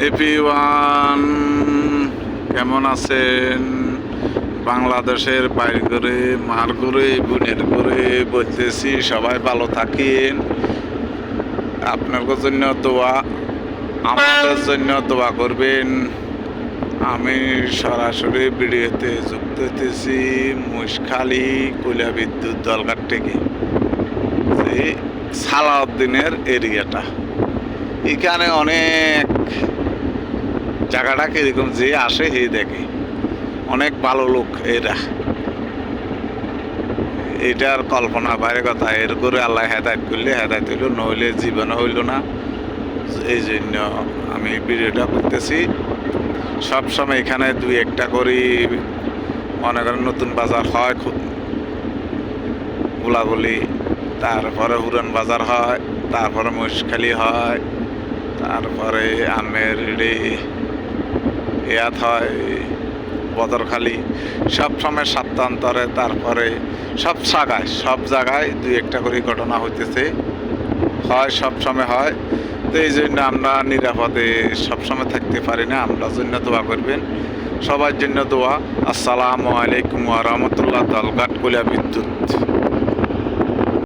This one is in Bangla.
এভরিওয়ান, কেমন আছেন? বাংলাদেশের বাইরে করে মার করে বোনের করে বলতেছি, সবাই ভালো থাকেন। আপনার জন্য দোয়া, আমাদের জন্য দোয়া করবেন। আমি সরাসরি ভিডিওতে যুক্ত হতেছি মহিষখালী কয়লা বিদ্যুৎ দলঘাট থেকে। যে সালাউদ্দিনের এরিয়াটা, এখানে অনেক জায়গাটা কিরকম যে আসে হে দেখে, অনেক ভালো লোক এরা। এটার কল্পনা বাইরে কথা। এর করে আল্লাহ হেদায়ত করলে হেদায়ত হইল, নইলে জীবন হইল না। এই জন্য আমি ভিডিওটা করতেছি। সবসময় এখানে দুই একটা করি মনে করেন নতুন বাজার হয়, গোলাগুলি, তারপরে উড়ান বাজার হয়, তারপরে মহিষখালী হয়, তারপরে আমের ইয়াত হয় বদরখালী। সব সময় সপ্তাহান্তরে, তারপরে সব জায়গায় দুই একটা করে ঘটনা হইতেছে, হয় সব সময় হয়। তো এই জন্য আমরা নিরাপদে সবসময় থাকতে পারি না। আমরা জন্য দোয়া করবেন, সবার জন্য দোয়া। আসসালামু আলাইকুম ওয়া রাহমাতুল্লাহ। দলঘাট কয়লা বিদ্যুৎ।